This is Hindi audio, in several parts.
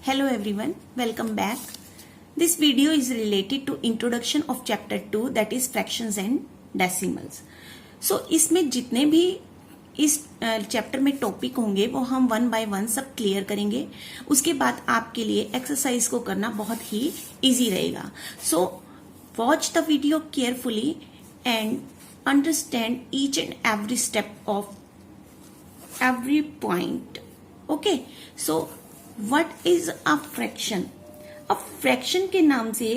Hello everyone, welcome back. This video is related to introduction of chapter 2 that is fractions and decimals. So इसमें जितने भी इस चैप्टर में टॉपिक होंगे वो हम वन बाय वन सब क्लियर करेंगे. उसके बाद आपके लिए एक्सरसाइज को करना बहुत ही इजी रहेगा. So watch the video carefully and understand each and every step of every point. Okay, so what is a fraction? अब फ्रैक्शन के नाम से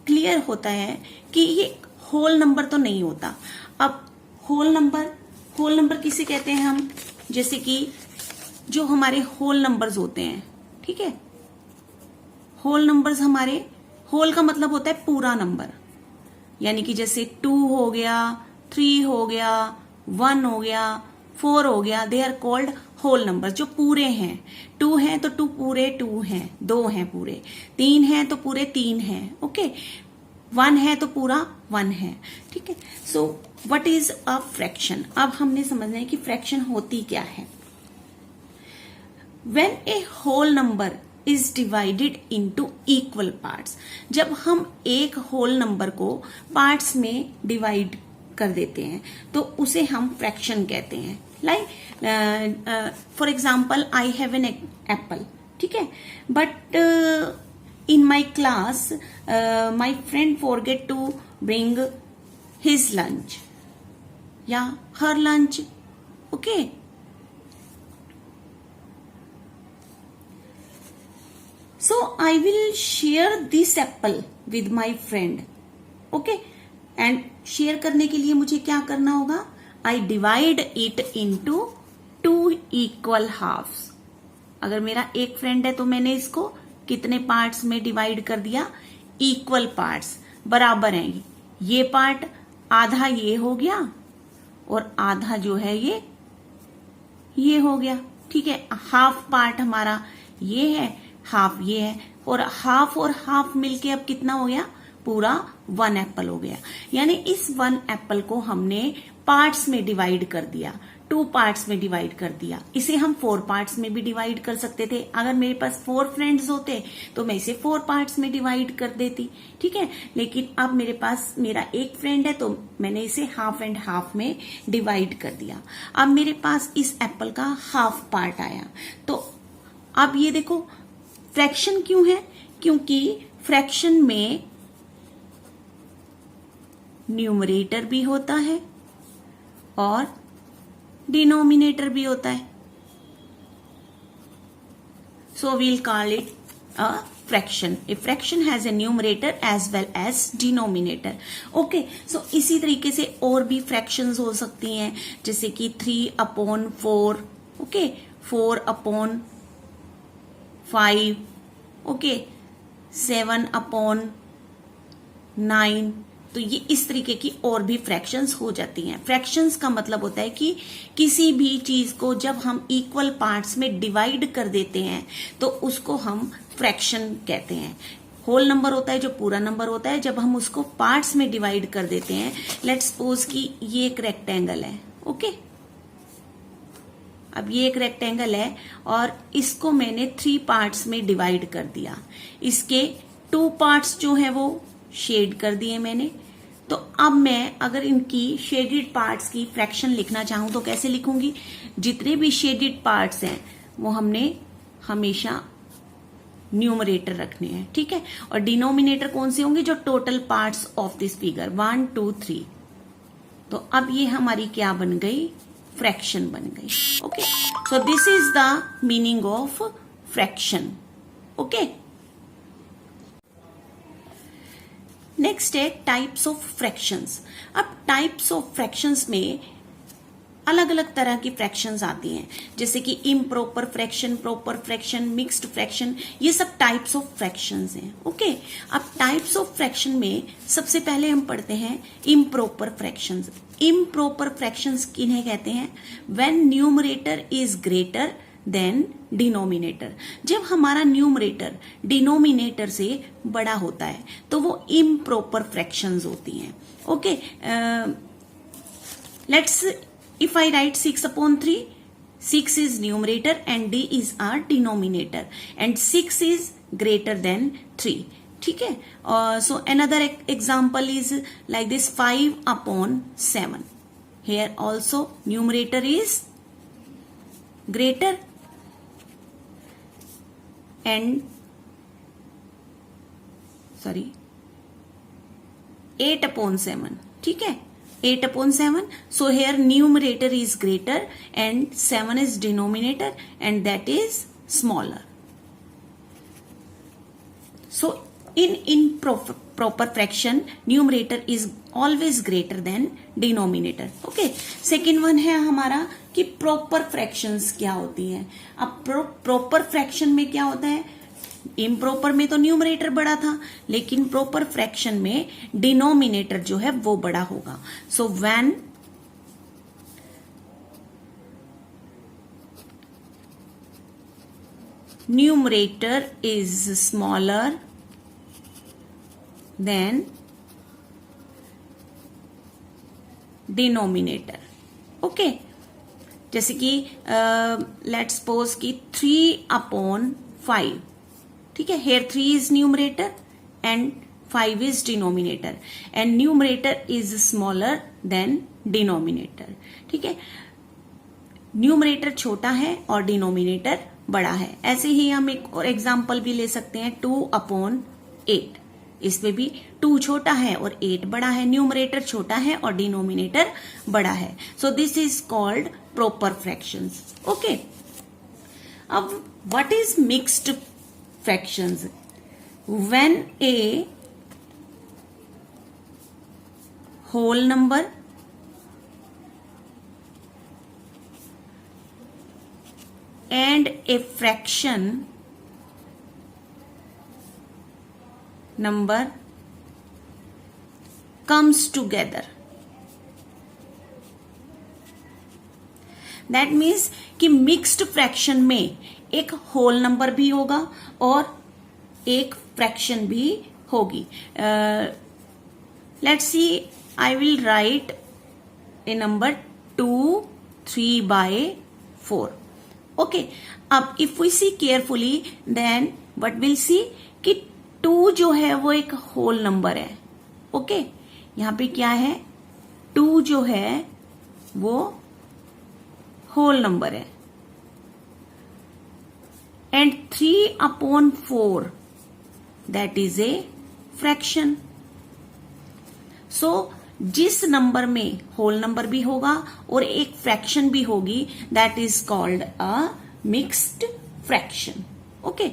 क्लियर होता है कि ये होल नंबर तो नहीं होता. अब होल नंबर किसे कहते हैं हम? जैसे कि जो हमारे होल नंबर्स होते हैं, ठीक है. होल नंबर्स हमारे, होल का मतलब होता है पूरा नंबर, यानी कि जैसे 2 हो गया, 3 हो गया, 1 हो गया, 4 हो गया. They are called whole number, जो पूरे हैं. 2 हैं तो 2 पूरे 2 हैं, 2 हैं पूरे. 3 हैं तो पूरे 3 हैं. ओके, 1 है तो पूरा 1 है. ठीक है. So what is a fraction? अब हमने समझना है कि फ्रैक्शन होती क्या है. When a whole number is divided into equal parts, जब हम एक होल नंबर को पार्ट्स में डिवाइड कर देते हैं तो उसे हम फ्रैक्शन कहते हैं. Like for example, I have an apple. ठीक है, but in my class my friend forget to bring his lunch या her lunch. Okay, so I will share this apple with my friend. Okay, and share करने के लिए मुझे क्या करना होगा? I divide it into 2 equal halves. अगर मेरा एक फ्रेंड है तो मैंने इसको कितने पार्ट्स में डिवाइड कर दिया? इक्वल पार्ट्स, बराबर हैं. ये पार्ट आधा ये हो गया और आधा जो है ये हो गया. ठीक है, हाफ पार्ट हमारा ये है, हाफ ये है, और हाफ मिलके अब कितना हो गया? पूरा 1 एप्पल हो गया. यानी इस 1 एप्पल को हमने पार्ट्स में डिवाइड कर दिया, 2 पार्ट्स में डिवाइड कर दिया. इसे हम 4 पार्ट्स में भी डिवाइड कर सकते थे. अगर मेरे पास 4 फ्रेंड्स होते तो मैं इसे 4 पार्ट्स में डिवाइड कर देती. ठीक है, लेकिन अब मेरे पास मेरा एक फ्रेंड है तो मैंने इसे हाफ एंड हाफ में डिवाइड कर दिया. अब मेरे पास इस एप्पल का हाफ पार्ट आया. तो अब ये देखो, फ्रैक्शन क्यों है? क्योंकि फ्रैक्शन में न्यूमरेटर भी होता है और डिनोमिनेटर भी होता है. So we'll call it a fraction. A fraction has a numerator as well as denominator. Okay, so इसी तरीके से और भी फ्रैक्शंस हो सकती हैं, जैसे कि 3/4. ओके, 4/5. ओके, 7/9. तो ये इस तरीके की और भी फ्रैक्शंस हो जाती हैं. फ्रैक्शंस का मतलब होता है कि किसी भी चीज को जब हम इक्वल पार्ट्स में डिवाइड कर देते हैं तो उसको हम फ्रैक्शन कहते हैं. होल नंबर होता है जो पूरा नंबर होता है, जब हम उसको पार्ट्स में डिवाइड कर देते हैं. लेट्स सपोज कि ये एक रेक्टेंगल है. ओके, अब ये एक रेक्टेंगल है और इसको मैंने 3 पार्ट्स में डिवाइड कर दिया. इसके 2 पार्ट्स जो है वो शेड कर दिए मैंने. तो अब मैं अगर इनकी शेडेड पार्ट्स की फ्रैक्शन लिखना चाहूं तो कैसे लिखूंगी? जितने भी शेडेड पार्ट्स हैं वो हमने हमेशा न्यूमरेटर रखने हैं. ठीक है, और डिनोमिनेटर कौन से होंगे? जो total parts of this figure 1 2 3. तो अब ये हमारी क्या बन गई? फ्रैक्शन बन गई. Okay, so this is the meaning of fraction. Okay, next है टाइप्स ऑफ फ्रैक्शंस. अब टाइप्स ऑफ फ्रैक्शंस में अलग अलग तरह की फ्रैक्शंस आती हैं, जैसे कि improper fraction, proper fraction, mixed fraction. ये सब टाइप्स ऑफ फ्रैक्शंस हैं. ओके, अब टाइप्स ऑफ फ्रैक्शन में सबसे पहले हम पढ़ते हैं इम्प्रॉपर फ्रैक्शंस. इम्प्रॉपर फ्रैक्शंस किन्हें कहते हैं? When numerator is greater than denominator. जब हमारा न्यूमरेटर डिनोमिनेटर से बड़ा होता है तो वो इम्प्रॉपर फ्रैक्शंस होती हैं. Okay, let's if I right 6/3 6 is numerator and d is our denominator and 6 is greater than 3. ठीक है. So another example is like this 5/7. Here also numerator is greater and 8/7. ठीक है. 8/7. So here numerator is greater and 7 is denominator and that is smaller. So in proper fraction numerator is always greater than denominator. Okay. Second one है हमारा कि proper fractions क्या होती हैं. अब proper fraction में क्या होता है, इम्प्रॉपर में तो न्यूमरेटर बड़ा था लेकिन प्रॉपर फ्रैक्शन में डिनोमिनेटर जो है वो बड़ा होगा. So when numerator is smaller than denominator. Okay. जैसे कि लेट्स सपोज कि 3/5. ठीक है. Here 3 is numerator and 5 is denominator and numerator is smaller than denominator. ठीक है. न्यूमरेटर छोटा है और डिनोमिनेटर बड़ा है. ऐसे ही हम एक और एग्जांपल भी ले सकते हैं 2/8. इसमें भी 2 छोटा है और 8 बड़ा है. न्यूमरेटर छोटा है और डिनोमिनेटर बड़ा है. So this is called proper fractions. Okay. अब what is mixed fractions? When a whole number and a fraction number comes together, that means कि मिक्स्ड फ्रैक्शन में एक होल नंबर भी होगा और एक फ्रैक्शन भी होगी. Let's see, I will write a number 2 3/4. Okay. अब if we see carefully then what will see कि 2 जो है वो एक होल नंबर है. ओके. यहां पे क्या है, 2 जो है वो होल नंबर है and 3/4 that is a fraction. So जिस नंबर में होल नंबर भी होगा और एक फ्रैक्शन भी होगी that is called a mixed fraction. Okay.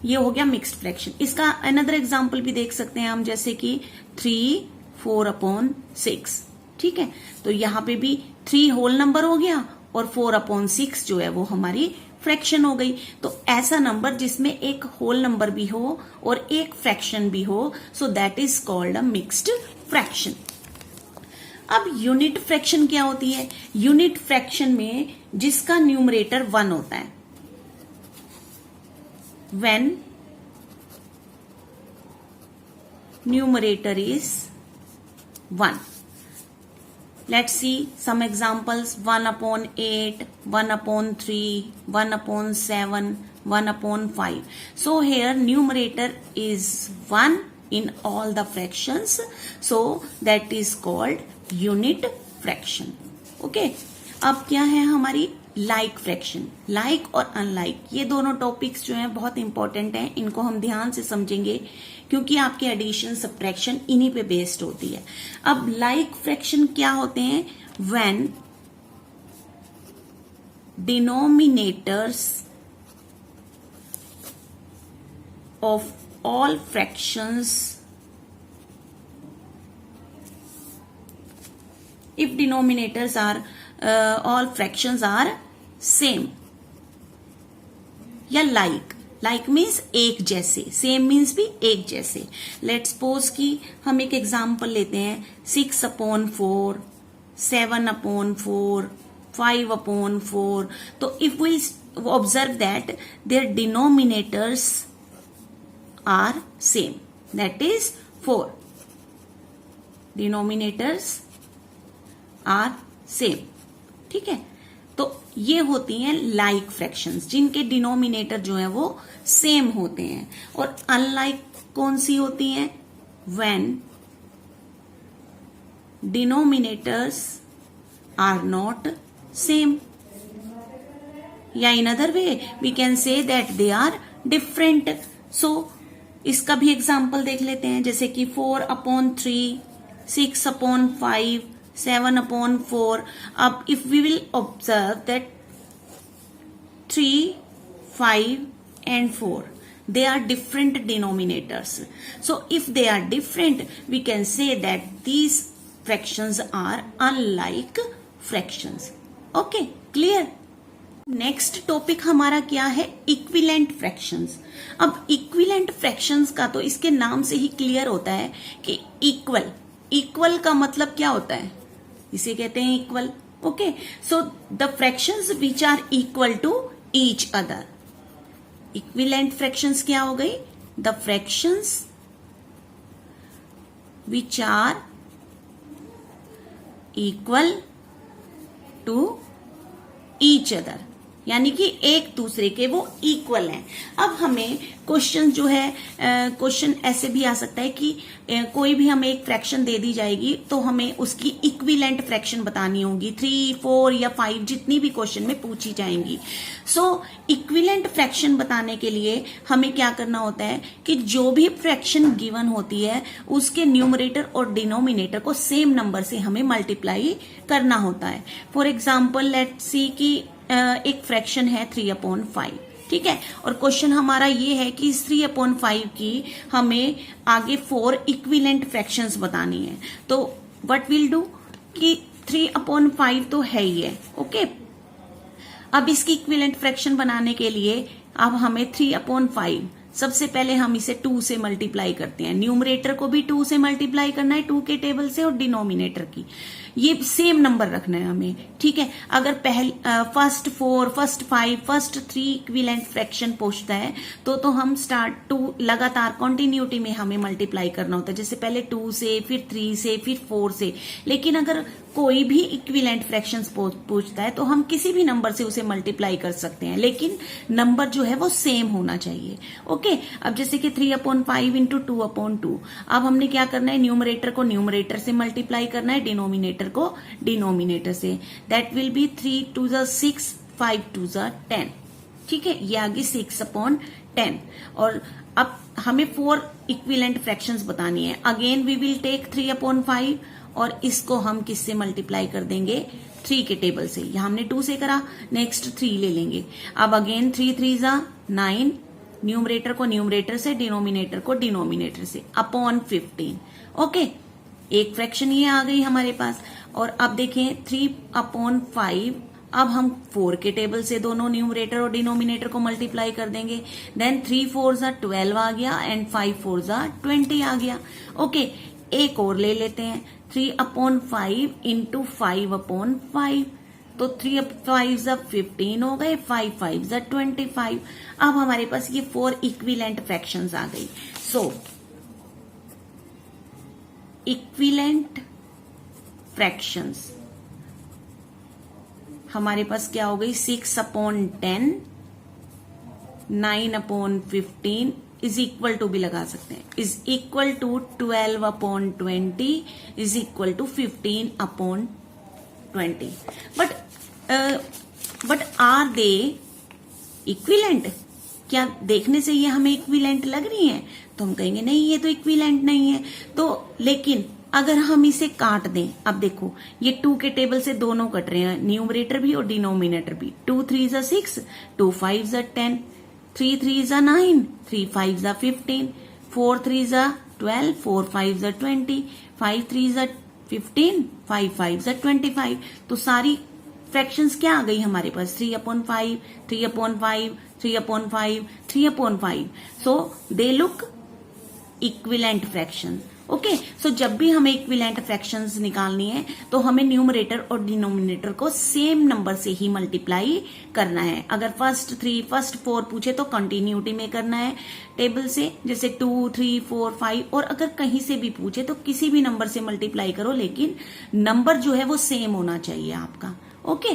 ये हो गया मिक्स्ड फ्रैक्शन. इसका अनदर एग्जांपल भी देख सकते हैं हम, जैसे कि 3/4/6. ठीक है. तो यहां पे भी 3 होल नंबर हो गया और 4/6 जो है वो हमारी फ्रैक्शन हो गई. तो ऐसा नंबर जिसमें एक होल नंबर भी हो और एक फ्रैक्शन भी हो, so that is called a mixed fraction. अब यूनिट फ्रैक्शन क्या होती है? यूनिट फ्रैक्शन में जिसका न्यूमरेटर 1 होता है. When numerator is 1. Let's see some examples. 1/8, 1/3, 1/7, 1/5. So here numerator is 1 in all the fractions. So that is called unit fraction. Okay. अब क्या है हमारी लाइक फ्रैक्शन. लाइक और अनलाइक ये दोनों टॉपिक्स जो हैं बहुत इंपॉर्टेंट हैं. इनको हम ध्यान से समझेंगे क्योंकि आपके एडिशन सब्ट्रैक्शन इन्हीं पे बेस्ड होती है. अब लाइक फ्रैक्शन क्या होते हैं? When denominators of all fractions, if denominators are all fractions are same. या like मीन्स एक जैसे, सेम मीन्स भी एक जैसे. लेट्स सपोज कि हम एक एग्जांपल लेते हैं 6/4, 7/4, 5/4. तो if we observe that their denominators are same, that is 4. Denominators are same. ठीक है. तो ये होती हैं लाइक फ्रैक्शंस, जिनके डिनोमिनेटर जो है वो सेम होते हैं। और अनलाइक कौन सी होती हैं? When denominators are not same, या in other way we can say that they are different. So इसका भी एग्जाम्पल देख लेते हैं, जैसे कि 4/3, 6/5, 7/4। अब if we will observe that 3, 5 and 4, they are different denominators. So if they are different, we can say that these fractions are unlike fractions. Okay, clear? Next topic हमारा क्या है? Equivalent fractions. अब इक्विलेंट फ्रैक्शंस का तो इसके नाम से ही क्लियर होता है कि इक्वल। इक्वल का मतलब क्या होता है? इसे कहते हैं equal. Okay, so the fractions which are equal to each other. Equivalent fractions क्या हो गई? The fractions which are equal to each other, यानी कि एक दूसरे के वो इक्वल हैं। अब हमें क्वेश्चन जो है, क्वेश्चन ऐसे भी आ सकता है कि कोई भी हमें एक फ्रैक्शन दे दी जाएगी तो हमें उसकी इक्विलेंट फ्रैक्शन बतानी होगी, 3, 4 या 5 जितनी भी क्वेश्चन में पूछी जाएंगी। सो इक्विलेंट फ्रैक्शन बताने के लिए हमें क्या करना होता है कि जो भी फ्रैक्शन गिवन होती है उसके न्यूमरेटर और डिनोमिनेटर को सेम नंबर से हमें मल्टीप्लाई करना होता है। फॉर एग्जाम्पल लेट्स सी कि एक फ्रैक्शन है 3/5, ठीक है, और क्वेश्चन हमारा ये है कि इस 3/5 की हमें आगे 4 इक्विलेंट फ्रैक्शंस बतानी है। तो व्हाट विल डू कि 3/5 तो है ही है। ओके, अब इसकी इक्विलेंट फ्रैक्शन बनाने के लिए अब हमें 3/5 सबसे पहले हम इसे 2 से मल्टीप्लाई करते हैं। न्यूमरेटर को भी 2 से मल्टीप्लाई करना है 2 के टेबल से, और डिनोमिनेटर की ये सेम नंबर रखना है हमें, ठीक है। अगर first 4, first 5, first 3 equivalent fraction पूछता है तो हम स्टार्ट 2 लगातार कंटिन्यूटी में हमें मल्टीप्लाई करना होता है, जैसे पहले 2 से, फिर 3 से, फिर 4 से। लेकिन अगर कोई भी इक्विलेंट फ्रैक्शंस पूछता है तो हम किसी भी नंबर से उसे मल्टीप्लाई कर सकते हैं, लेकिन नंबर जो है वो सेम होना चाहिए। ओके, अब जैसे कि 3/5 इंटू 2/2, अब हमने क्या करना है? न्यूमरेटर को न्यूमरेटर से मल्टीप्लाई करना है, डिनोमिनेटर को डिनोमिनेटर से। दैट विल बी 3 2 6, 5 2 10, ठीक है, ये आ गई 6/10। और अब हमें 4 इक्विलेंट फ्रैक्शंस बतानी है। अगेन वी विल टेक 3/5 और इसको हम किससे मल्टीप्लाई कर देंगे? 3 के टेबल से। यहां हमने 2 से करा, नेक्स्ट 3 ले लेंगे। अब अगेन 3 3 9, न्यूमरेटर को न्यूमरेटर से, डिनोमिनेटर को डिनोमिनेटर से, अपॉन 15। ओके, एक फ्रैक्शन ये आ गई हमारे पास। और अब देखें 3/5, अब हम 4 के टेबल से दोनों न्यूमरेटर और डिनोमिनेटर को मल्टीप्लाई कर देंगे। देन 3 4 12 आ गया एंड 5 4 20 आ गया। ओके, एक और ले लेते हैं, 3/5 इंटू 5/5, तो 3/5 15 हो गए, 5 5 25। अब हमारे पास ये 4 इक्विलेंट फ्रैक्शंस आ गई। सो इक्विलेंट फ्रैक्शंस हमारे पास क्या हो गई? 6/10, 9/15 इज इक्वल टू भी लगा सकते हैं, is equal to 12/20 is equal to 15/20। But are they equivalent? क्या देखने से ये हमें इक्विलेंट लग रही है? तो हम कहेंगे नहीं, ये तो इक्विलेंट नहीं है। तो लेकिन अगर हम इसे काट दें, अब देखो ये 2 के टेबल से दोनों कट रहे हैं, न्यूमरेटर भी और डिनोमिनेटर भी। 2 3 6, 2 5 10, 3 3 9, 3 5 15, 4 3 12, 4 5 20, 5 3 15, 5 5 25। तो सारी फ्रैक्शंस क्या आ गई हमारे पास? 3/5, 3/5, 3/5, 3/5। So they look equivalent fraction. Okay, so जब भी हमें इक्विलेंट फ्रैक्शंस निकालनी है तो हमें न्यूमरेटर और डिनोमिनेटर को सेम नंबर से ही मल्टीप्लाई करना है। अगर फर्स्ट 3, फर्स्ट 4 पूछे तो कंटिन्यूटी में करना है टेबल से, जैसे 2 3 4 5। और अगर कहीं से भी पूछे तो किसी भी नंबर से मल्टीप्लाई करो, लेकिन नंबर जो है वो सेम होना चाहिए आपका। ओके,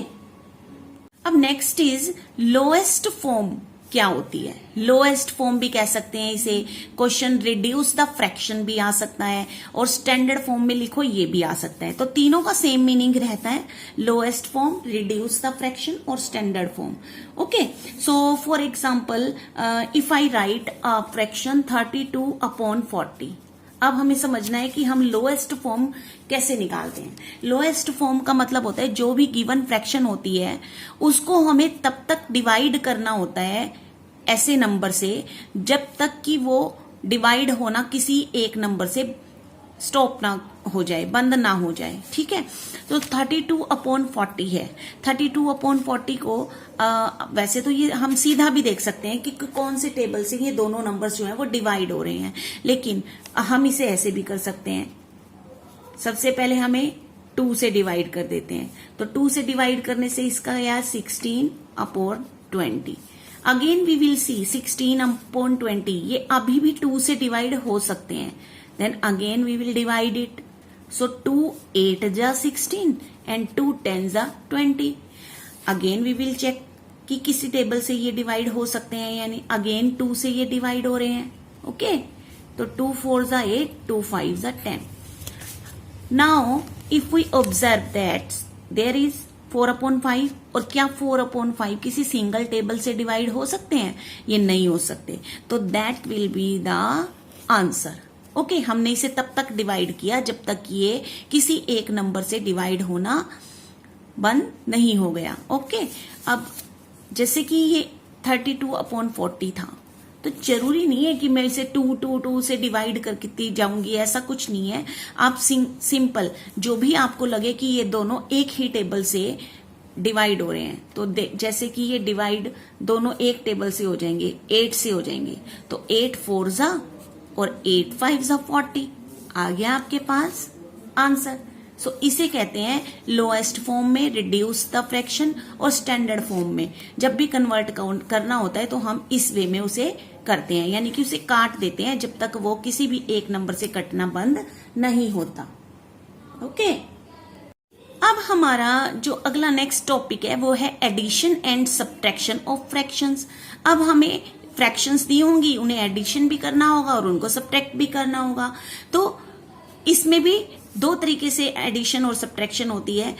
अब नेक्स्ट इज लोएस्ट फॉर्म क्या होती है। लोएस्ट फॉर्म भी कह सकते हैं इसे, क्वेश्चन रिड्यूस द फ्रैक्शन भी आ सकता है, और स्टैंडर्ड फॉर्म में लिखो ये भी आ सकता है। तो तीनों का सेम मीनिंग रहता है, lowest form, reduce the fraction और standard form. Okay, so for example if I write a fraction 32/40, अब हमें समझना है कि हम लोएस्ट फॉर्म कैसे निकालते हैं। लोएस्ट फॉर्म का मतलब होता है जो भी गिवन फ्रैक्शन होती है उसको हमें तब तक डिवाइड करना होता है ऐसे नंबर से जब तक कि वो डिवाइड होना किसी एक नंबर से स्टॉप ना हो जाए, बंद ना हो जाए। ठीक है, तो 32/40 है। 32/40 को वैसे तो ये हम सीधा भी देख सकते हैं कि कौन से टेबल से ये दोनों नंबर्स जो हैं वो डिवाइड हो रहे हैं, लेकिन हम इसे ऐसे भी कर सकते हैं। सबसे पहले हमें 2 से डिवाइड कर देते हैं, तो 2 से डिवाइड करने से इसका यार 16/20। अगेन वी विल सी 16/20 ये अभी भी 2 से डिवाइड हो सकते हैं। Then again we will divide it. So 2 8 जा 16 and 2 10 जा 20. Again we will check कि किसी टेबल से ये डिवाइड हो सकते हैं, यानी अगेन 2 से ये डिवाइड हो रहे हैं। ओके, तो 2 4 जा 8, 2 5 जा 10. Now if we observe that there is 4/5, और क्या 4/5 किसी सिंगल टेबल से डिवाइड हो सकते हैं? ये नहीं हो सकते, तो that will be the answer. Okay, हमने इसे तब तक डिवाइड किया जब तक ये किसी एक नंबर से डिवाइड होना बंद नहीं हो गया। ओके, अब जैसे कि ये 32/40 था, तो जरूरी नहीं है कि मैं इसे 2 से डिवाइड करती जाऊंगी, ऐसा कुछ नहीं है। आप सिंपल जो भी आपको लगे कि ये दोनों एक ही टेबल से डिवाइड हो रहे हैं, तो जैसे कि ये डिवाइड दोनों एक टेबल से हो जाएंगे, 8 से हो जाएंगे, तो 8 4 जा और 8 5 जा 40, आ गया आपके पास आंसर। सो इसे कहते हैं लोएस्ट फॉर्म में रिड्यूस द फ्रैक्शन, और स्टैंडर्ड फॉर्म में जब भी कन्वर्ट करना होता है तो हम इस वे में उसे करते हैं, यानी कि उसे काट देते हैं जब तक वो किसी भी एक नंबर से कटना बंद नहीं होता। ओके, अब हमारा जो अगला नेक्स्ट टॉपिक है वो है addition and subtraction of fractions. अब हमें फ्रैक्शंस दी होंगी, उन्हें एडिशन भी करना होगा और उनको सब्ट्रैक्ट भी करना होगा। तो इसमें भी 2 तरीके से एडिशन और सब्ट्रैक्शन होती है।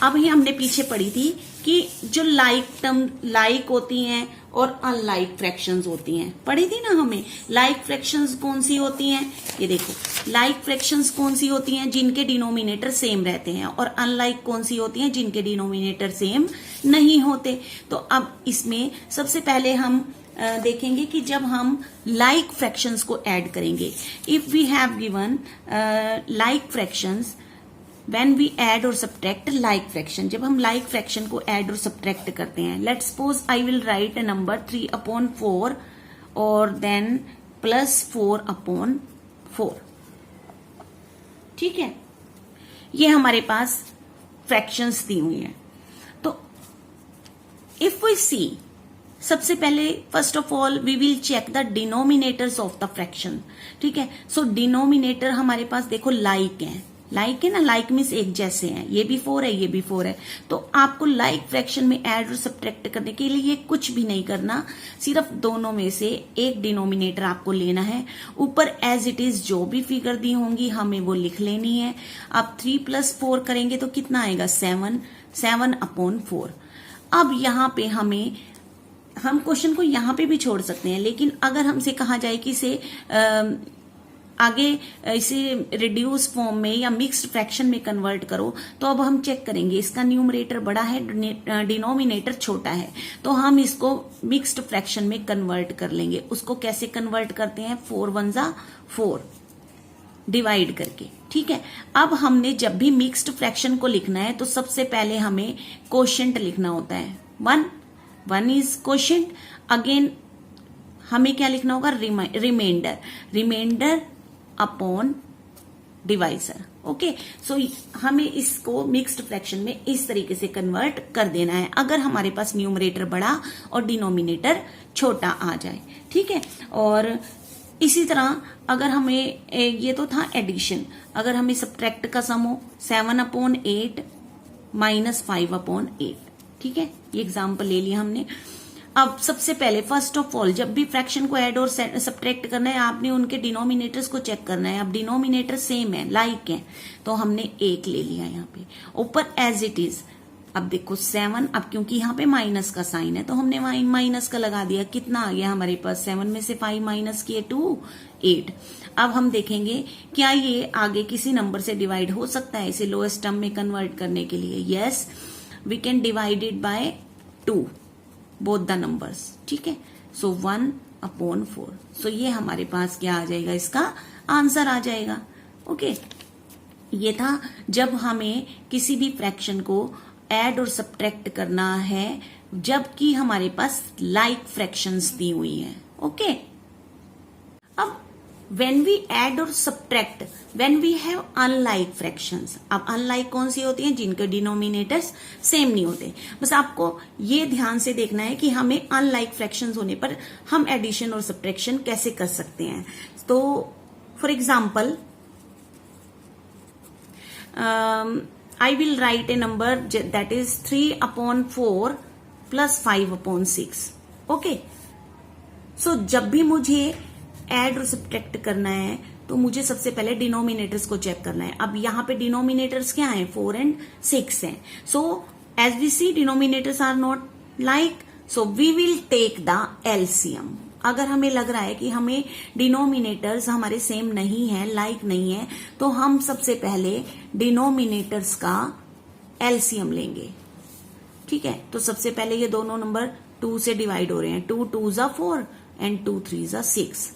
अब ही हमने पीछे पढ़ी थी कि जो लाइक होती हैं और अनलाइक फ्रैक्शंस होती हैं, पढ़ी थी ना हमें। लाइक फ्रैक्शंस कौन सी होती हैं? ये देखो, लाइक फ्रैक्शंस कौन सी होती हैं? जिनके डिनोमिनेटर सेम रहते हैं, और अनलाइक कौन सी होती हैं? जिनके डिनोमिनेटर सेम नहीं होते। तो अब इसमें सबसे पहले हम देखेंगे कि जब हम लाइक फ्रैक्शंस को ऐड करेंगे, if we have given like fractions when we add और सब्ट्रैक्ट लाइक फ्रैक्शन, जब हम लाइक फ्रैक्शन को ऐड और सब्ट्रैक्ट करते हैं, let's suppose I will write a number 3/4 और देन +4/4। ठीक है, ये हमारे पास फ्रैक्शंस दी हुई हैं। तो इफ वी सी, सबसे पहले first of all we will check the denominators of the fraction. ठीक है, सो डिनोमिनेटर हमारे पास देखो लाइक है, लाइक है ना, लाइक मीन्स एक जैसे हैं, ये भी 4 है, ये भी 4 है। तो आपको लाइक फ्रैक्शन में ऐड और सब्ट्रैक्ट करने के लिए कुछ भी नहीं करना, सिर्फ दोनों में से एक डिनोमिनेटर आपको लेना है। ऊपर एज इट इज जो भी फिगर दी होंगी हमें वो लिख लेनी है। अब 3 + 4 करेंगे तो कितना आएगा? 7/4। अब यहाँ पे हम क्वेश्चन को यहाँ पे भी छोड़ सकते हैं, लेकिन अगर हमसे कहा जाए कि इसे आगे इसे रिड्यूस फॉर्म में या मिक्स्ड फ्रैक्शन में कन्वर्ट करो, तो अब हम चेक करेंगे इसका न्यूमरेटर बड़ा है, डिनोमिनेटर छोटा है, तो हम इसको मिक्स्ड फ्रैक्शन में कन्वर्ट कर लेंगे। उसको कैसे कन्वर्ट करते हैं? 4 1 जा 4 डिवाइड करके। ठीक है, अब हमने जब भी मिक्स्ड फ्रैक्शन को लिखना है तो सबसे पहले हमें कोशेंट लिखना होता है। 1 इज कोशेंट। अगेन हमें क्या लिखना होगा? Reminder upon divisor. Okay, so हमें इसको मिक्स्ड फ्रैक्शन में इस तरीके से कन्वर्ट कर देना है, अगर हमारे पास न्यूमरेटर बड़ा और डिनोमिनेटर छोटा आ जाए। ठीक है, और इसी तरह अगर हमें, ये तो था एडिशन, अगर हमें सब्ट्रैक्ट का सम हो 7/8 -5/8। ठीक है, ये एग्जाम्पल ले लिया हमने। अब सबसे पहले फर्स्ट ऑफ ऑल जब भी फ्रैक्शन को ऐड और सब्ट्रैक्ट करना है आपने उनके डिनोमिनेटर्स को चेक करना है। अब डिनोमिनेटर सेम है, लाइक है, तो हमने 1 ले लिया यहाँ पे ऊपर एज इट इज। अब देखो 7, अब क्योंकि यहाँ पे माइनस का साइन है तो हमने माइनस का लगा दिया। कितना आ गया हमारे पास, 7 में से 5 माइनस किए 2, 8। अब हम देखेंगे क्या ये आगे किसी नंबर से डिवाइड हो सकता है इसे लोएस्ट टर्म में कन्वर्ट करने के लिए। Yes, we can divide it by 2 both the numbers, ठीक है। सो 1/4। सो ये हमारे पास क्या आ जाएगा, इसका आंसर आ जाएगा। ओके, ये था जब हमें किसी भी फ्रैक्शन को ऐड और सब्ट्रैक्ट करना है जबकि हमारे पास लाइक फ्रैक्शंस दी हुई हैं। ओके, अब when we add or subtract when we have unlike fractions, अब unlike कौन सी होती हैं, जिनके डिनोमिनेटर्स सेम नहीं होते। बस आपको ये ध्यान से देखना है कि हमें unlike fractions होने पर हम एडिशन और सब्ट्रैक्शन कैसे कर सकते हैं। तो for example I will write a number that is 3/4 plus 5/6. Okay, so जब भी मुझे ऐड और सब्ट्रैक्ट करना है तो मुझे सबसे पहले डिनोमिनेटर्स को चेक करना है। अब यहाँ पे डिनोमिनेटर्स क्या हैं, 4 and 6 हैं। So as we see denominators are not like, so we will take the LCM. अगर हमें लग रहा है कि हमें डिनोमिनेटर्स हमारे सेम नहीं है, लाइक नहीं है, तो हम सबसे पहले डिनोमिनेटर्स का एलसीएम लेंगे। ठीक है, तो सबसे पहले ये दोनों नंबर 2 से डिवाइड हो रहे हैं। 2 2s are 4 and 2 3s are 6।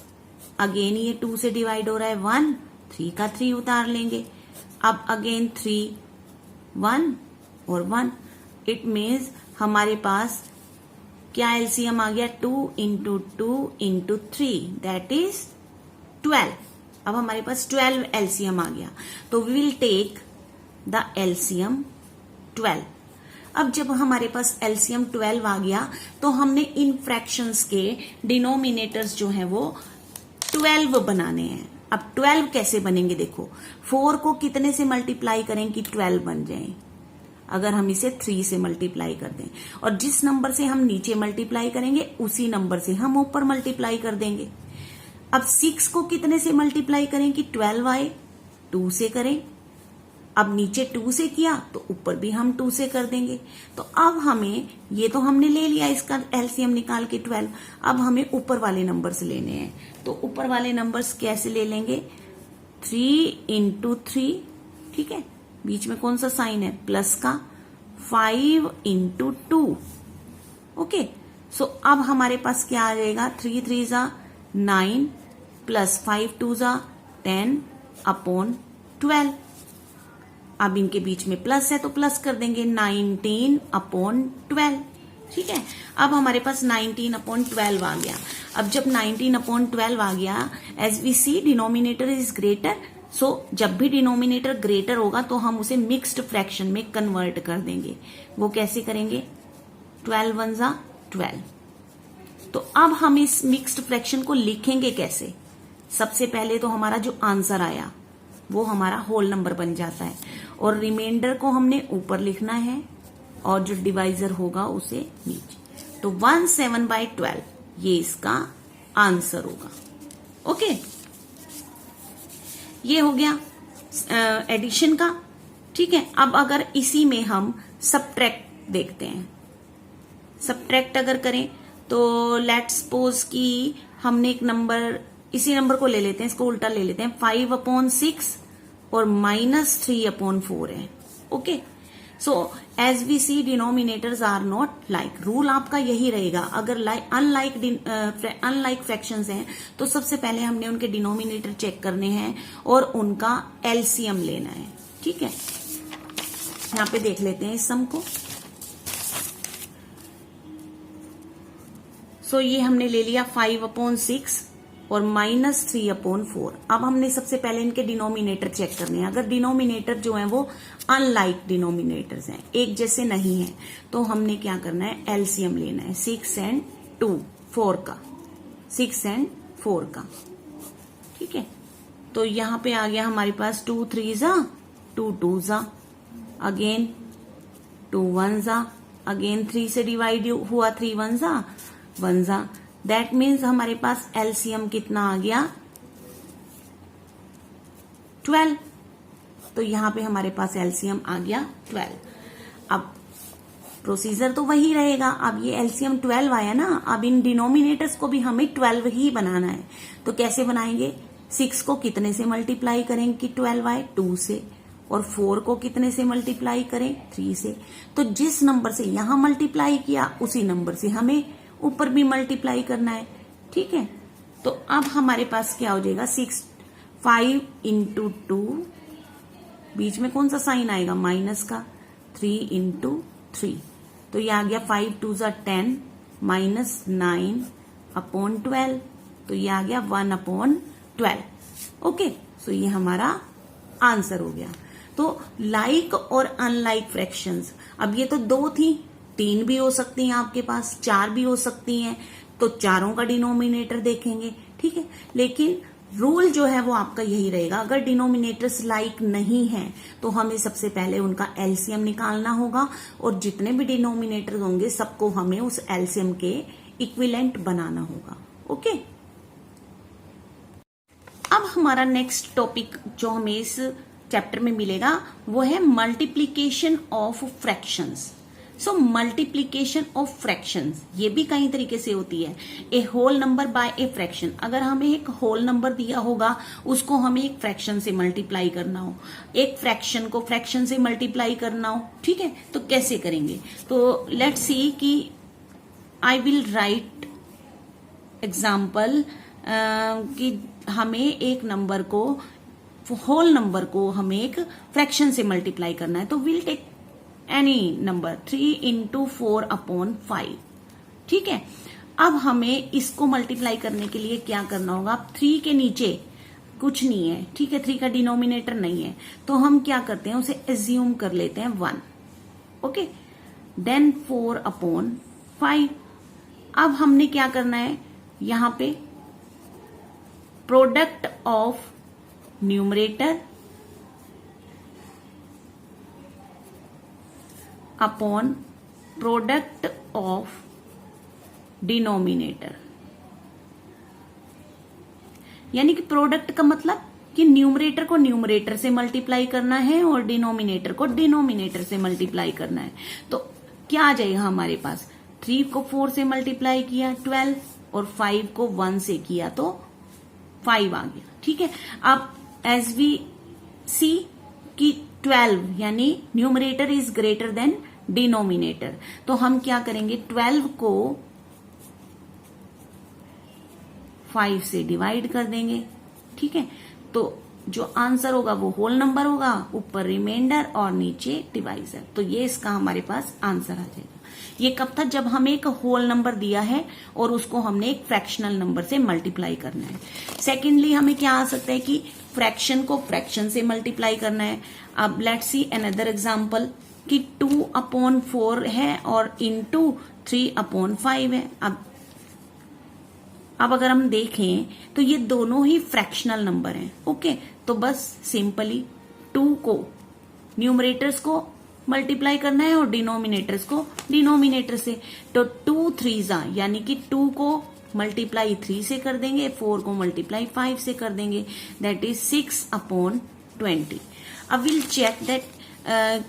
Again ये 2 से डिवाइड हो रहा है 1, 3 का 3 उतार लेंगे। अब अगेन 3, 1 और 1। इट मीन्स हमारे पास क्या एलसीएम आ गया, 2 into 2 into 3 दैट इज 12। अब हमारे पास 12 एलसीएम आ गया, तो we will take the LCM 12। अब जब हमारे पास एलसीएम 12 आ गया तो हमने इन फ्रैक्शंस के डिनोमिनेटर्स जो हैं वो 12 बनाने हैं। अब 12 कैसे बनेंगे, देखो 4 को कितने से मल्टीप्लाई करें कि 12 बन जाए। अगर हम इसे 3 से मल्टीप्लाई कर दें और जिस नंबर से हम नीचे मल्टीप्लाई करेंगे उसी नंबर से हम ऊपर मल्टीप्लाई कर देंगे। अब 6 को कितने से मल्टीप्लाई करें कि 12 आए, 2 से करें। अब नीचे 2 से किया तो ऊपर भी हम 2 से कर देंगे। तो अब हमें ये तो हमने ले लिया इसका एलसीएम निकाल के 12। अब हमें ऊपर वाले नंबर्स लेने हैं, तो ऊपर वाले नंबर्स कैसे ले लेंगे, 3 into 3, ठीक है, बीच में कौन सा साइन है, प्लस का, 5 into 2। ओके, सो अब हमारे पास क्या आ जाएगा, 3 3s are 9 plus 5 2s are 10/12। अब इनके बीच में प्लस है तो प्लस कर देंगे, 19/12। ठीक है, अब हमारे पास 19/12 आ गया। अब जब 19/12 आ गया, as we see denominator is greater, so जब भी डिनोमिनेटर ग्रेटर होगा तो हम उसे मिक्स्ड फ्रैक्शन में कन्वर्ट कर देंगे। वो कैसे करेंगे, 12 1s are 12। तो अब हम इस मिक्स्ड फ्रैक्शन को लिखेंगे कैसे, सबसे पहले तो हमारा जो आंसर आया वो हमारा होल नंबर बन जाता है और रिमाइंडर को हमने ऊपर लिखना है और जो डिवाइजर होगा उसे नीचे। तो 17/12 ये इसका आंसर होगा। ओके, ये हो गया एडिशन का। ठीक है, अब अगर इसी में हम सब्ट्रैक्ट देखते हैं, सब्ट्रैक्ट अगर करें तो लेट्स सपोज कि हमने एक नंबर, इसी नंबर को ले लेते हैं, इसको उल्टा ले लेते हैं, 5/6 और -3/4 है। Okay, so as we see denominators are not like. Rule आपका यही रहेगा, अगर अनलाइक फ्रैक्शंस हैं तो सबसे पहले हमने उनके डिनोमिनेटर चेक करने हैं और उनका एलसीएम लेना है। ठीक है, यहां पे देख लेते हैं इस सम को। सो ये हमने ले लिया 5/6 और -3/4। अब हमने सबसे पहले इनके डिनोमिनेटर चेक करने हैं। अगर डिनोमिनेटर जो है वो अनलाइक डिनोमिनेटर्स हैं, एक जैसे नहीं है, तो हमने क्या करना है, एलसीएम लेना है 6 and 2 4 का, 6 and 4 का। ठीक है, तो यहां पे आ गया हमारे पास 2 3s are 2 2s are, again 2 1s are again 3 से डिवाइड हुआ, 3 वन जा, दैट मीन्स हमारे पास एलसीएम कितना आ गया 12। तो यहां पे हमारे पास एलसीएम आ गया 12। अब प्रोसीजर तो वही रहेगा। अब ये एलसीएम 12 आया ना, अब इन डिनोमिनेटर्स को भी हमें 12 ही बनाना है। तो कैसे बनाएंगे? 6 को कितने से मल्टीप्लाई करेंगे कि 12 आए? 2 से। और 4 को कितने से मल्टीप्लाई करें? 3 से। तो जिस नंबर से यहां मल्टीप्लाई किया उसी नंबर से हमें ऊपर भी मल्टीप्लाई करना है। ठीक है, तो अब हमारे पास क्या हो जाएगा? 5 इंटू 2, बीच में कौन सा साइन आएगा? माइनस का। 3 इंटू 3, तो ये आ गया 5 2 जा 10 माइनस 9 अपॉन 12, तो ये आ गया 1 अपॉन 12। ओके, सो ये हमारा आंसर हो गया। तो लाइक और अनलाइक फ्रैक्शंस, अब ये तो 2 थी, 3 भी हो सकती हैं आपके पास, 4 भी हो सकती हैं, तो चारों का डिनोमिनेटर देखेंगे। ठीक है, लेकिन रूल जो है वो आपका यही रहेगा, अगर डिनोमिनेटर्स लाइक नहीं है तो हमें सबसे पहले उनका एलसीएम निकालना होगा, और जितने भी डिनोमिनेटर्स होंगे सबको हमें उस एलसीएम के इक्विवेलेंट बनाना होगा। ओके, अब हमारा नेक्स्ट टॉपिक जो हमें इस चैप्टर में मिलेगा वो है multiplication of fractions. So multiplication of fractions ये भी कई तरीके से होती है। A whole number by a fraction, अगर हमें एक होल नंबर दिया होगा उसको हमें एक फ्रैक्शन से मल्टीप्लाई करना हो, एक फ्रैक्शन को फ्रैक्शन से मल्टीप्लाई करना हो। ठीक है, तो कैसे करेंगे? तो लेट्स सी कि आई विल राइट एग्जाम्पल कि हमें एक नंबर को, होल नंबर को हमें एक फ्रैक्शन से मल्टीप्लाई करना है। तो will take any number 3 into 4 upon 5। ठीक है, अब हमें इसको मल्टीप्लाई करने के लिए क्या करना होगा? 3 के नीचे कुछ नहीं है। ठीक है, 3 का डिनोमिनेटर नहीं है, तो हम क्या करते हैं, उसे एज्यूम कर लेते हैं 1। Okay, then 4 upon 5। अब हमने क्या करना है, यहां पे product of numerator upon product of denominator, यानी कि प्रोडक्ट का मतलब कि न्यूमरेटर को न्यूमरेटर से मल्टीप्लाई करना है और डिनोमिनेटर को डिनोमिनेटर से मल्टीप्लाई करना है। तो क्या आ जाएगा हमारे पास? 3 को 4 से मल्टीप्लाई किया 12, और 5 को 1 से किया तो 5 आ गया। ठीक है, अब एज वी सी कि 12 यानी numerator is greater than denominator, तो हम क्या करेंगे? 12 को 5 से डिवाइड कर देंगे। ठीक है, तो जो आंसर होगा वो होल नंबर होगा, ऊपर रिमाइंडर और नीचे डिवाइजर। तो ये इसका हमारे पास आंसर आ जाएगा। ये कब था? जब हमें एक होल नंबर दिया है और उसको हमने एक फ्रैक्शनल नंबर से मल्टीप्लाई करना है। सेकेंडली हमें क्या आ सकता है कि फ्रैक्शन को फ्रैक्शन से मल्टीप्लाई करना है। अब लेट्स सी अनदर एग्जांपल कि 2 अपॉन 4 है और इंटू 3 अपॉन 5 है। अब अगर हम देखें तो ये दोनों ही फ्रैक्शनल नंबर हैं। ओके, तो बस सिंपली 2 को न्यूमरेटर्स को मल्टीप्लाई करना है और डिनोमिनेटर्स को डिनोमिनेटर से। तो 2 3 यानी कि 2 को मल्टीप्लाई 3 से कर देंगे, 4 को मल्टीप्लाई 5 से कर देंगे, दैट इज 6 अपॉन 20। अब विल चेक दैट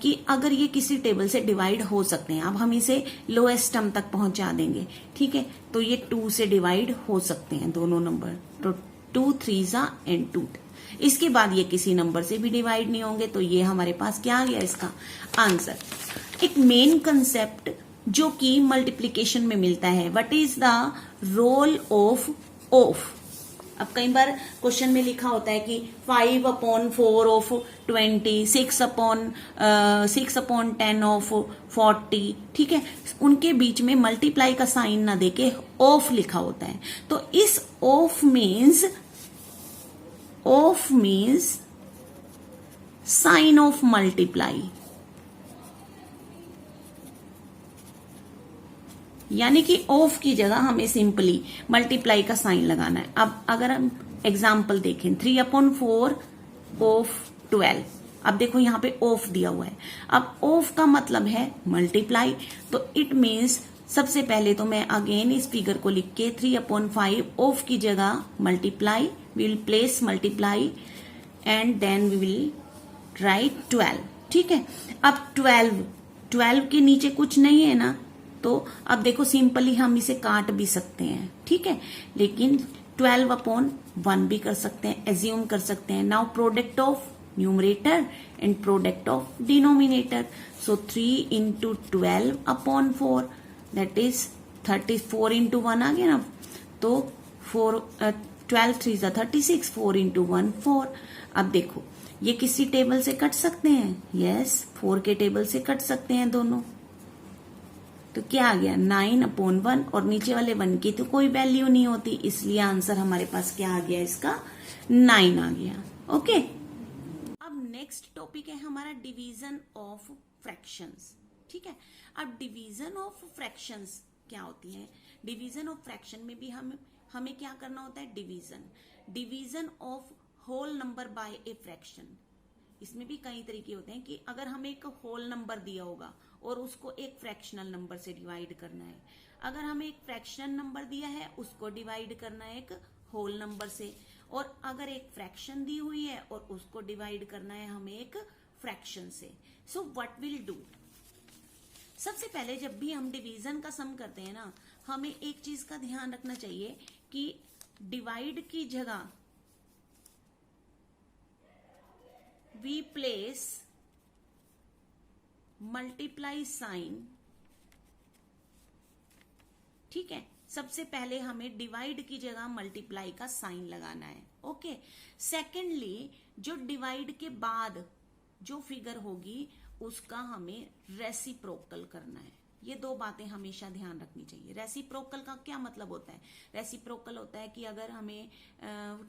कि अगर ये किसी टेबल से डिवाइड हो सकते हैं। अब हम इसे लोएस्ट टर्म तक पहुंचा देंगे। ठीक है, तो ये 2 से डिवाइड हो सकते हैं दोनों नंबर, तो 2 3 एंड 2। इसके बाद ये किसी नंबर से भी डिवाइड नहीं होंगे, तो ये हमारे पास क्या आ गया इसका आंसर। एक मेन कंसेप्ट जो कि मल्टीप्लीकेशन में मिलता है, what is the role of of. अब कई बार क्वेश्चन में लिखा होता है कि 5 अपॉन 4 ऑफ 20, 6 अपॉन 10 ऑफ 40। ठीक है, उनके बीच में मल्टीप्लाई का साइन ना देके ऑफ लिखा होता है। तो इस of means sign of multiply, यानी कि ऑफ की जगह हमें सिंपली मल्टीप्लाई का साइन लगाना है। अब अगर हम एग्जाम्पल देखें 3 अपॉन 4 ऑफ 12, अब देखो यहाँ पे ऑफ दिया हुआ है, अब ऑफ का मतलब है मल्टीप्लाई, तो इट मीन्स सबसे पहले तो मैं अगेन इस फिगर को लिख के 3/5 ऑफ की जगह multiply, we will place multiply and then we will write 12। ठीक है, अब 12 के नीचे कुछ नहीं है ना, तो अब देखो सिंपली हम इसे काट भी सकते हैं, ठीक है, लेकिन 12/1 भी कर सकते हैं, एज्यूम कर सकते हैं। Now product of numerator and product of denominator, so 3 into 12/4 that is 34 into 1 आ गया ना, तो 12 3 is 36, 4 into 1 4। अब देखो ये किसी टेबल से कट सकते हैं, यस 4 के टेबल से कट सकते हैं दोनों, तो क्या आ गया 9/1, और नीचे वाले 1 की तो कोई वैल्यू नहीं होती, इसलिए आंसर हमारे पास क्या आ गया, इसका 9 आ गया। ओके, अब नेक्स्ट टॉपिक है हमारा डिवीजन ऑफ फ्रैक्शंस। ठीक है, अब डिवीजन ऑफ फ्रैक्शंस क्या होती है, डिवीजन ऑफ फ्रैक्शन में भी हमें क्या करना होता है, division of whole number by a fraction. इसमें भी कई तरीके होते हैं कि अगर हमें एक होल नंबर दिया होगा और उसको एक फ्रैक्शनल नंबर से डिवाइड करना है, अगर हमें एक फ्रैक्शनल नंबर दिया है उसको डिवाइड करना है एक होल नंबर से, और अगर एक फ्रैक्शन दी हुई है और उसको डिवाइड करना है हमें एक फ्रैक्शन से। सो व्हाट विल डू, सबसे पहले जब भी हम डिवीजन का सम करते हैं ना, हमें एक चीज का ध्यान रखना चाहिए कि डिवाइड की जगह we place मल्टीप्लाई साइन। ठीक है, सबसे पहले हमें डिवाइड की जगह मल्टीप्लाई का साइन लगाना है। ओके, सेकेंडली जो डिवाइड के बाद जो फिगर होगी उसका हमें रेसिप्रोकल करना है। ये दो बातें हमेशा ध्यान रखनी चाहिए। रेसिप्रोकल का क्या मतलब होता है, रेसिप्रोकल होता है कि अगर हमें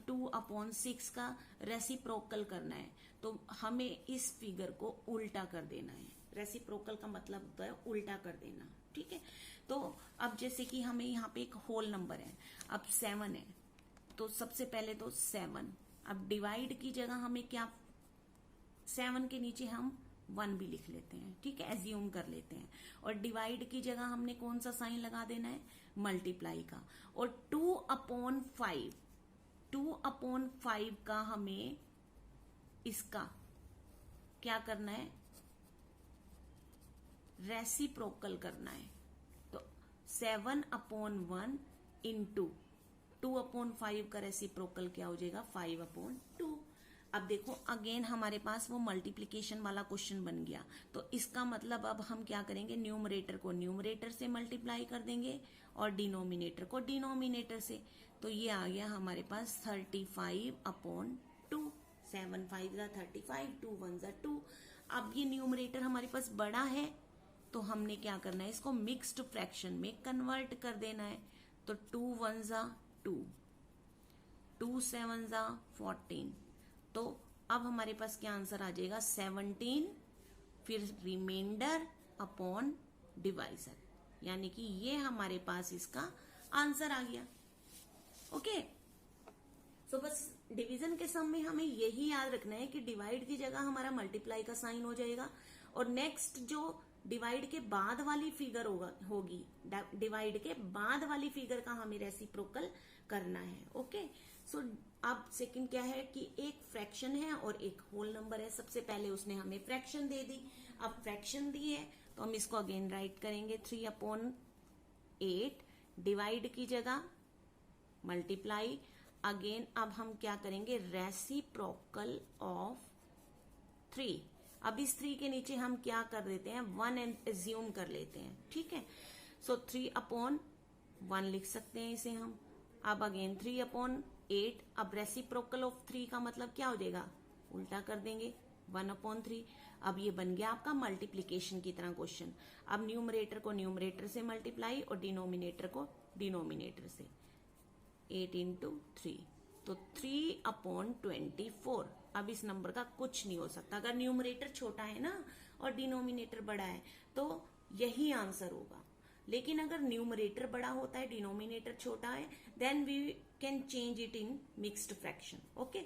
2/6 का रेसिप्रोकल करना है तो हमें इस फिगर को उल्टा कर देना है। रेसिप्रोकल का मतलब होता है उल्टा कर देना। ठीक है, तो अब जैसे कि हमें यहाँ पे एक होल नंबर है, अब 7 है, तो सबसे पहले तो 7, अब डिवाइड की जगह हमें क्या, 7 के नीचे हम 1 भी लिख लेते हैं। ठीक है, एज्यूम कर लेते हैं, और डिवाइड की जगह हमने कौन सा साइन लगा देना है, मल्टीप्लाई का, और 2/5 का हमें इसका क्या करना है, रेसिप्रोकल करना है। तो 7/1 इंटू 2/5 का रेसिप्रोकल क्या हो जाएगा, 5/2। अब देखो अगेन हमारे पास वो मल्टीप्लीकेशन वाला क्वेश्चन बन गया, तो इसका मतलब अब हम क्या करेंगे, न्यूमरेटर को न्यूमरेटर से मल्टीप्लाई कर देंगे और डिनोमिनेटर को डिनोमिनेटर से, तो ये आ गया हमारे पास 35/2। 7 5 35, 2 1 2। अब ये न्यूमरेटर हमारे पास बड़ा है, तो हमने क्या करना है, इसको मिक्स्ड फ्रैक्शन में कन्वर्ट कर देना है। तो 2 1 2, 2 7 14, तो अब हमारे पास क्या आंसर आ जाएगा, 17, फिर रिमाइंडर अपॉन डिवाइजर, यानी कि ये हमारे पास इसका आंसर आ गया। ओके, तो बस डिवीजन के सम में हमें यही याद रखना है कि डिवाइड की जगह हमारा मल्टीप्लाई का साइन हो जाएगा, और नेक्स्ट जो डिवाइड के बाद वाली फिगर होगी, डिवाइड के बाद वाली फिगर का हमें रेसिप्रोकल करना है। ओके, सो अब सेकंड क्या है कि एक फ्रैक्शन है और एक होल नंबर है। सबसे पहले उसने हमें फ्रैक्शन दे दी, अब फ्रैक्शन दी है तो हम इसको अगेन राइट करेंगे 3/8, डिवाइड की जगह मल्टीप्लाई, अगेन अब हम क्या करेंगे, रेसिप्रोकल ऑफ 3। अब इस 3 के नीचे हम क्या कर देते हैं, 1 एज्यूम कर लेते हैं। ठीक है, सो 3/1 लिख सकते हैं इसे हम। अब अगेन 3/8, अब रेसिप्रोकल ऑफ 3 का मतलब क्या हो जाएगा, उल्टा कर देंगे 1/3। अब ये बन गया आपका मल्टीप्लीकेशन की तरह क्वेश्चन। अब न्यूमरेटर को न्यूमरेटर से मल्टीप्लाई और डिनोमिनेटर को डिनोमिनेटर से, 8 into 3, तो 3/24। अब इस नंबर का कुछ नहीं हो सकता, अगर न्यूमरेटर छोटा है ना और डिनोमिनेटर बड़ा है तो यही आंसर होगा। लेकिन अगर न्यूमरेटर बड़ा होता है, डिनोमिनेटर छोटा है, then we can change it in mixed fraction. Okay,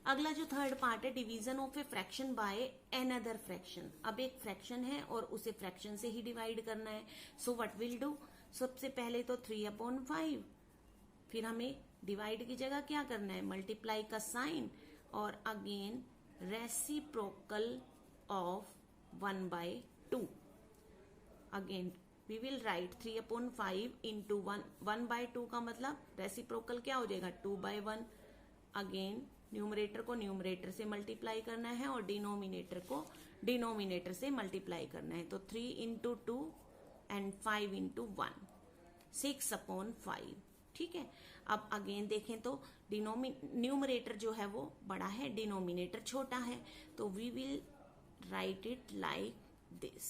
अगला जो थर्ड पार्ट है, division of a fraction by another fraction. अब एक फ्रैक्शन है और उसे फ्रैक्शन से ही डिवाइड करना है। सो व्हाट विल डू, सबसे पहले तो 3/5, फिर हमें डिवाइड की जगह क्या करना है, मल्टीप्लाई का साइन, और again reciprocal of 1/2। Again we will write 3/5 into 1/2 का मतलब रेसिप्रोकल क्या हो जाएगा, 2/1। अगेन न्यूमरेटर को न्यूमरेटर से मल्टीप्लाई करना है और डिनोमिनेटर को डिनोमिनेटर से मल्टीप्लाई करना है। तो 3 इंटू 2 एंड 5 इंटू 1, 6/5। ठीक है, अब अगेन देखें तो न्यूमरेटर जो है वो बड़ा है, डिनोमिनेटर छोटा है, तो we will write it like this.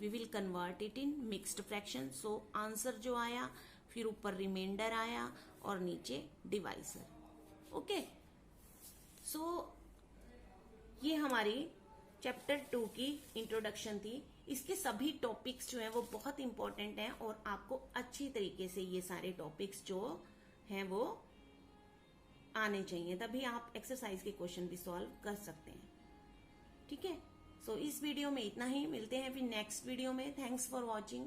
We will convert it in mixed fraction. So answer जो आया, फिर ऊपर रिमाइंडर आया और नीचे डिवाइजर। ओके, सो ये हमारी चैप्टर 2 की इंट्रोडक्शन थी। इसके सभी टॉपिक्स जो हैं वो बहुत इंपॉर्टेंट हैं और आपको अच्छी तरीके से ये सारे टॉपिक्स जो हैं वो आने चाहिए, तभी आप एक्सरसाइज के क्वेश्चन भी सॉल्व कर सकते हैं। ठीक है, सो इस वीडियो में इतना ही, मिलते हैं फिर नेक्स्ट वीडियो में। Thanks for watching.